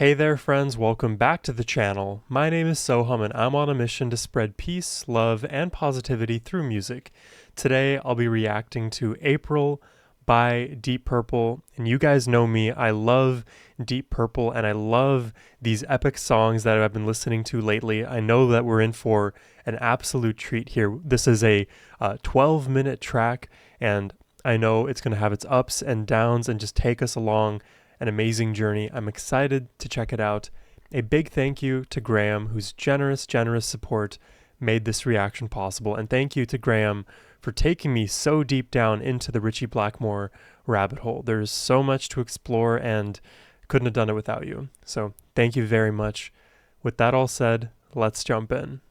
Hey there friends, welcome back to the channel. My name is Sohum and I'm on a mission to spread peace, love, and positivity through music. Today I'll be reacting to April by Deep Purple, and you guys know me, I love Deep Purple and I love these epic songs that I've been listening to lately. I know that we're in for an absolute treat here. This is a 12-minute track and I know it's going to have its ups and downs and just take us along an amazing journey. I'm excited to check it out. A big thank you to Graham, whose generous support made this reaction possible. And thank you to Graham for taking me so deep down into the Ritchie Blackmore rabbit hole. There's so much to explore and couldn't have done it without you. So thank you very much. With that all said, let's jump in.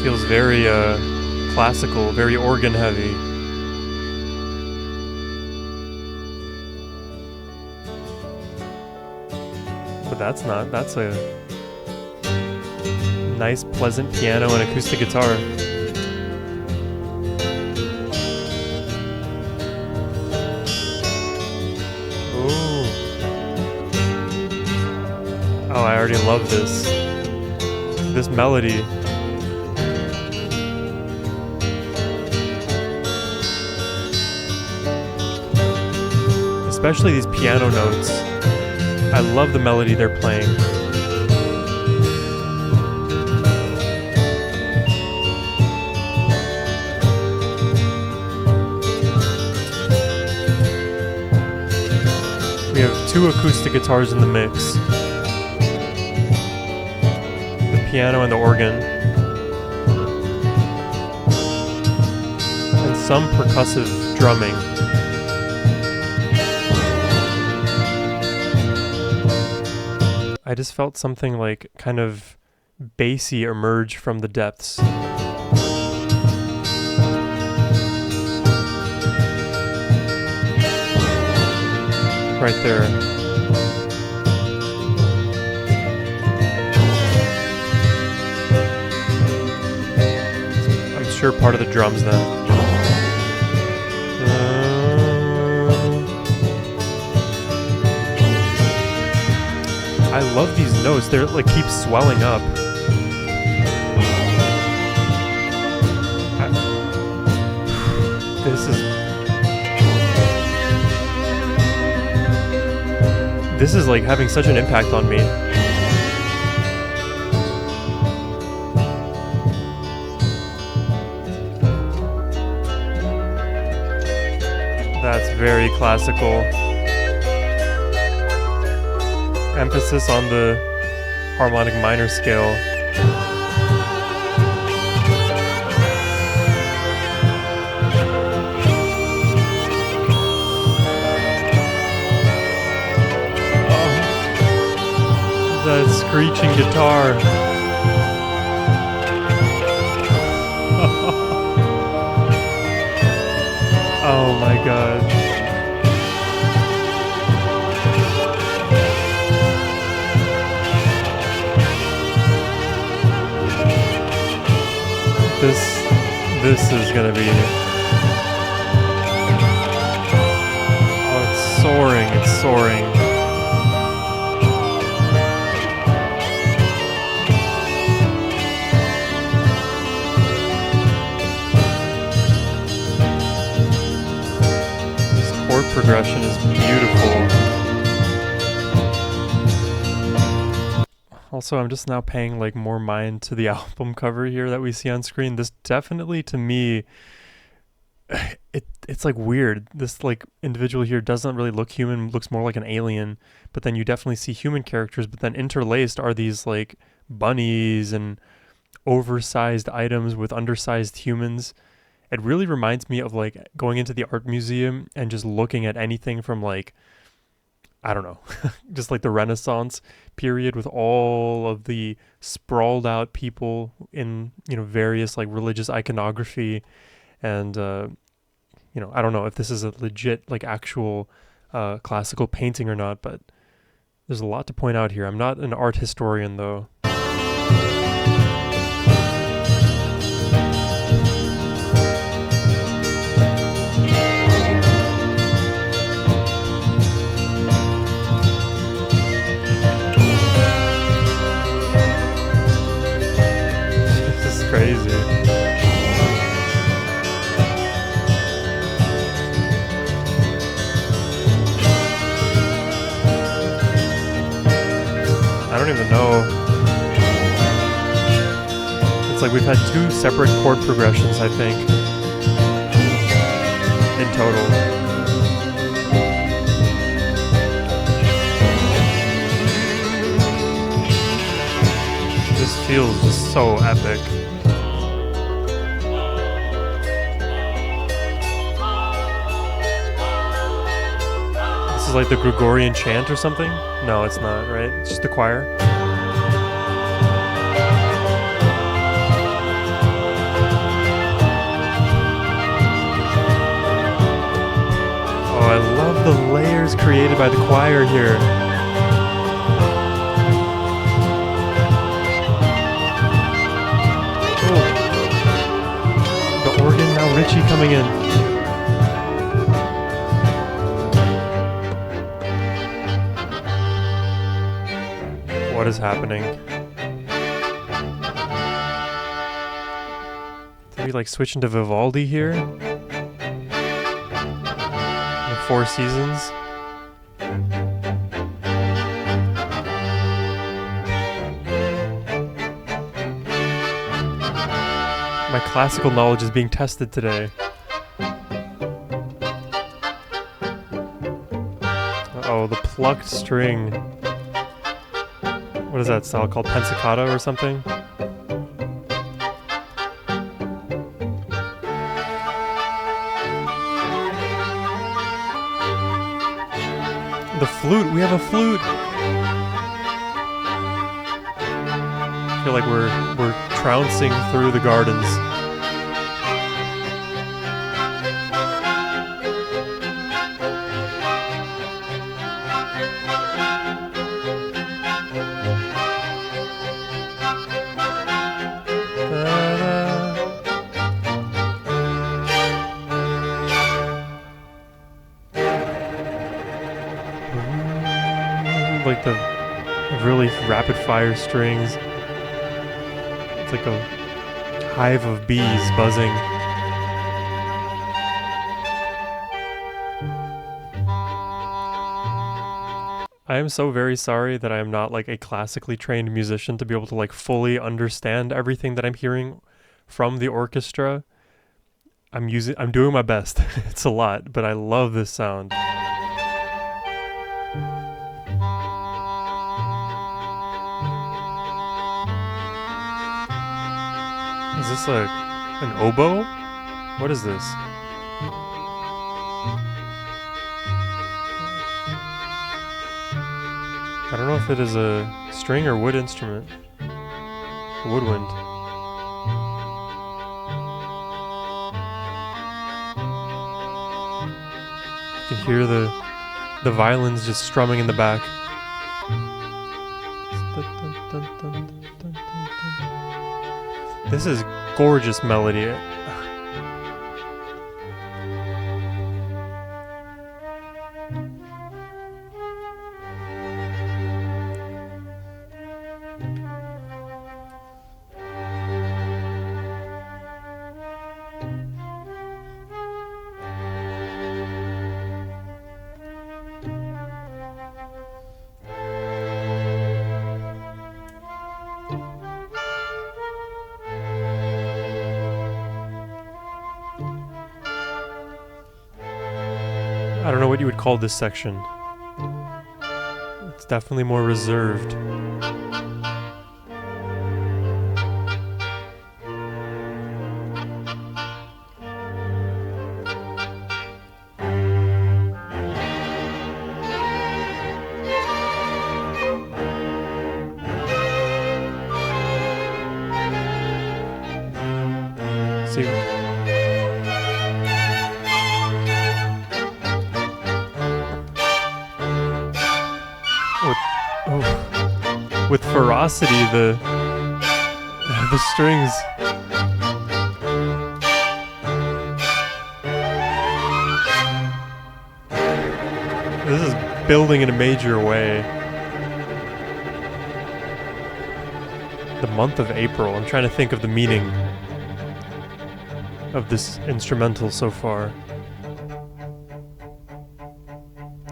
Feels very classical, very organ heavy. But that's a nice pleasant piano and acoustic guitar. Ooh. Oh, I already love this melody. Especially these piano notes. I love the melody they're playing. We have two acoustic guitars in the mix. The piano and the organ. And some percussive drumming. I just felt something like kind of bassy emerge from the depths. Right there. I'm sure part of the drums then. I love these notes, they're like keep swelling up. This is like having such an impact on me. That's very classical. Emphasis on the harmonic minor scale. Oh, that screeching guitar. Oh my god. This is gonna be... Oh, it's soaring, it's soaring. This chord progression is beautiful. Also, I'm just now paying like more mind to the album cover here that we see on screen. This definitely, to me, it's like weird. This like individual here doesn't really look human, looks more like an alien, but then you definitely see human characters, but then interlaced are these like bunnies and oversized items with undersized humans. It really reminds me of like going into the art museum and just looking at anything from like, I don't know, just like the Renaissance period with all of the sprawled out people in, various like religious iconography. And, I don't know if this is a legit like actual classical painting or not, but there's a lot to point out here. I'm not an art historian though. It's like we've had 2 separate chord progressions, I think, in total. This feels just so epic. This is like the Gregorian chant or something? No, it's not, right? It's just the choir. Oh, I love the layers created by the choir here. Oh. The organ, now Richie coming in. What is happening? Did we like switch into Vivaldi here? The 4 Seasons? My classical knowledge is being tested today. Uh-oh, the plucked string. What is that style called? Pensicata or something? The flute! We have a flute! I feel like we're trouncing through the gardens. Like the really rapid fire strings. It's like a hive of bees buzzing. I am so very sorry that I am not like a classically trained musician to be able to like fully understand everything that I'm hearing from the orchestra. I'm doing my best. It's a lot, but I love this sound. Is this like an oboe? What is this? I don't know if it is a string or wood instrument. A woodwind. You can hear the violins just strumming in the back. This is gorgeous melody. I don't know what you would call this section. It's definitely more reserved. See. With ferocity, the strings. This is building in a major way. The month of April. I'm trying to think of the meaning of this instrumental so far.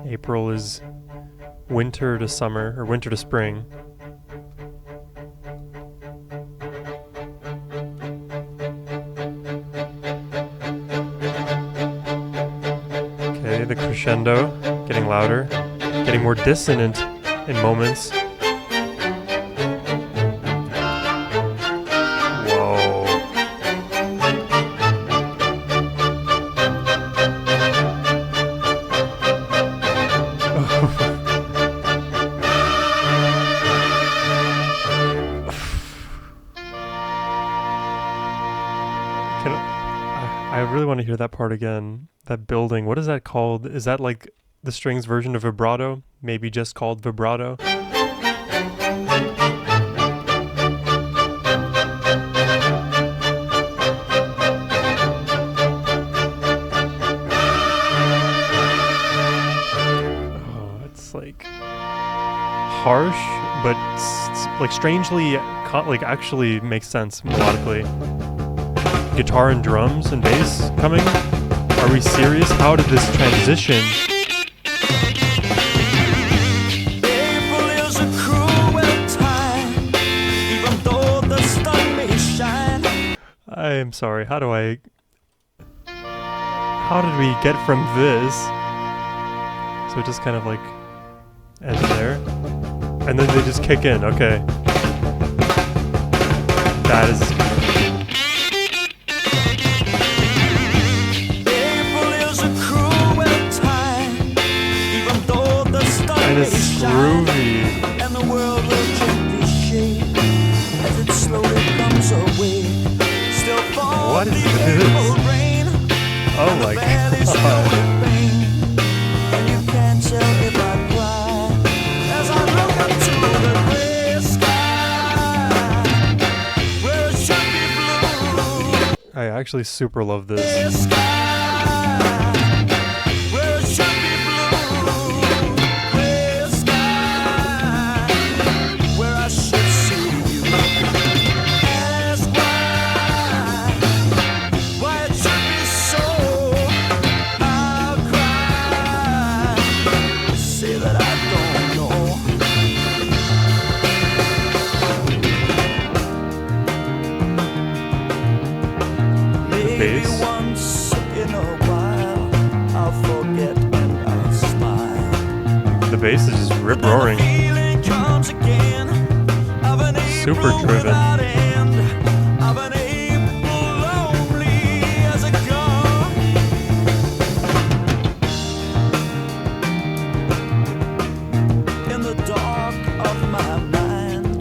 April is winter to summer, or winter to spring. crescendo, getting louder, getting more dissonant in moments. Whoa. I really want to hear that part again. That building. What is that called? Is that like the strings version of vibrato? Maybe just called vibrato? Oh, it's like harsh, but like strangely, like actually makes sense melodically. Guitar and drums and bass coming? Are we serious? How did this transition? April is a cruel time, even though the sun may shine. I am sorry. How did we get from this? So it just kind of like ends there. And then they just kick in. Okay. That is... And it's groovy. And the world will gently shake as it slowly comes away. Still falls What is the this? April rain. Oh my god. And you can't tell if I cry as I look up to the gray sky where it should be blue. I actually super love this. Gray sky. Bass. Once in a while, I'll forget and I'll smile. The bass is just rip roaring. Super driven.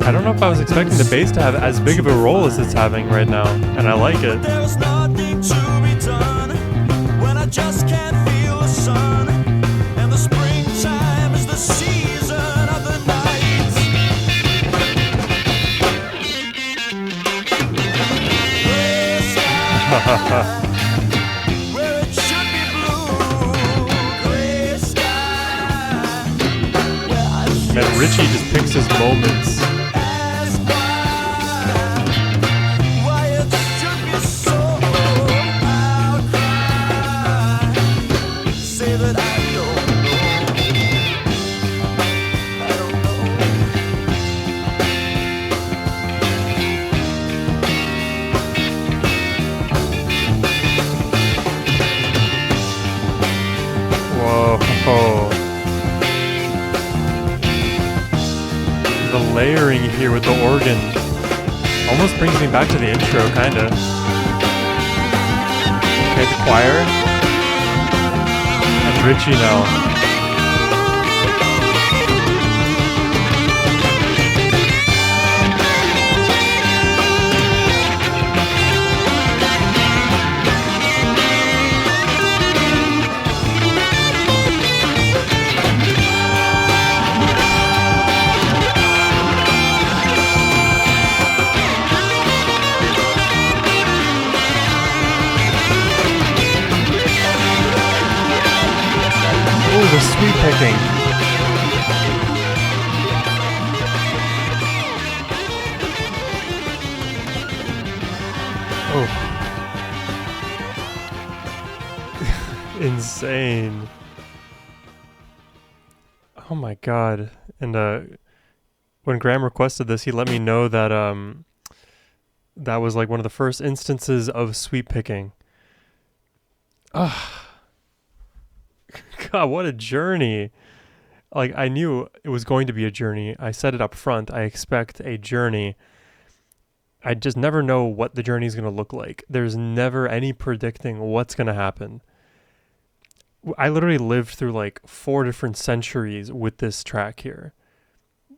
I don't know if I was expecting the bass to have as big of a role as it's having right now, and I like it. There's nothing to be done when I just can't feel the sun, and the springtime is the season of the night. Gray sky, where it should be blue. Gray sky, where I should And Richie just picks his moments. Whoa. The layering here with the organ almost brings me back to the intro, kinda. Okay, the choir. And Richie now. Ooh, the sweet picking. Oh. Insane. Oh my god. And when Graham requested this, he let me know that that was like one of the first instances of sweep picking. Ah. What a journey. Like, I knew it was going to be a journey. I said it up front. I expect a journey. I just never know what the journey is going to look like. There's never any predicting what's going to happen. I literally lived through like 4 different centuries with this track here.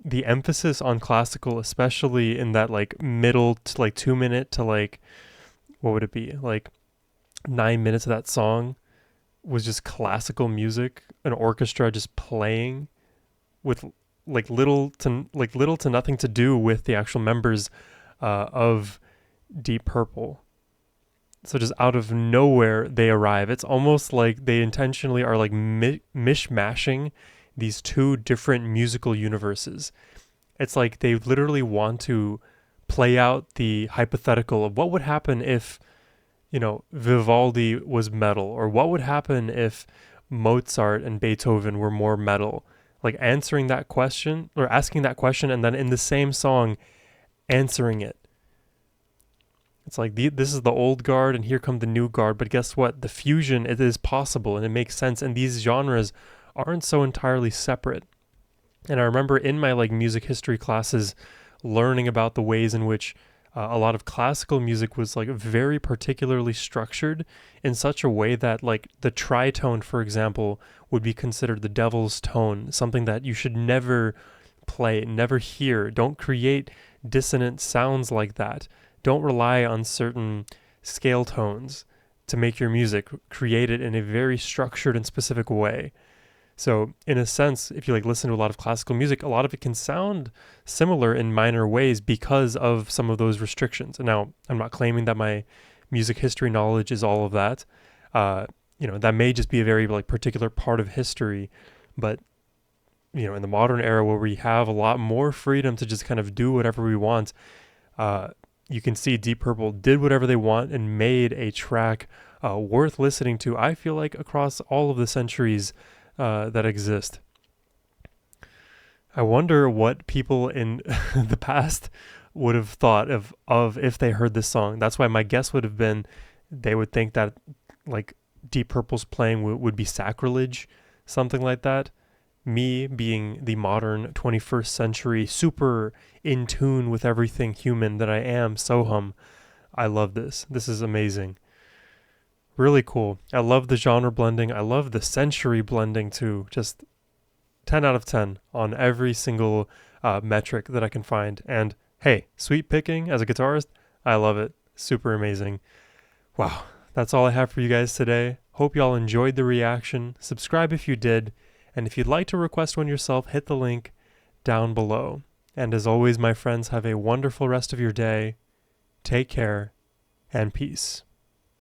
The emphasis on classical, especially in that like middle to like 2 minute to like, what would it be? Like 9 minutes of that song was just classical music, an orchestra just playing with little to nothing to do with the actual members of Deep Purple. So just out of nowhere they arrive. It's almost like they intentionally are like mishmashing these two different musical universes. It's like they literally want to play out the hypothetical of what would happen if, Vivaldi was metal, or what would happen if Mozart and Beethoven were more metal. Like answering that question or asking that question and then in the same song answering it. It's like this is the old guard and here come the new guard, but guess what? The fusion, it is possible and it makes sense, and these genres aren't so entirely separate. And I remember in my like music history classes learning about the ways in which a lot of classical music was like very particularly structured in such a way that like the tritone, for example, would be considered the devil's tone, something that you should never play, never hear. Don't create dissonant sounds like that. Don't rely on certain scale tones to make your music. Create it in a very structured and specific way. So in a sense, if you like listen to a lot of classical music, a lot of it can sound similar in minor ways because of some of those restrictions. And now I'm not claiming that my music history knowledge is all of that. That may just be a very like particular part of history, but in the modern era where we have a lot more freedom to just kind of do whatever we want, you can see Deep Purple did whatever they want and made a track worth listening to, I feel like, across all of the centuries that exist. I wonder what people in the past would have thought of if they heard this song. That's why my guess would have been they would think that like Deep Purple's playing would be sacrilege, something like that. Me being the modern 21st century, super in tune with everything human that I am, Sohum, I love this. This is amazing. Really cool. I love the genre blending. I love the century blending too. Just 10 out of 10 on every single metric that I can find. And hey, sweet picking as a guitarist, I love it. Super amazing. Wow. That's all I have for you guys today. Hope y'all enjoyed the reaction. Subscribe if you did. And if you'd like to request one yourself, hit the link down below. And as always, my friends, have a wonderful rest of your day. Take care and peace.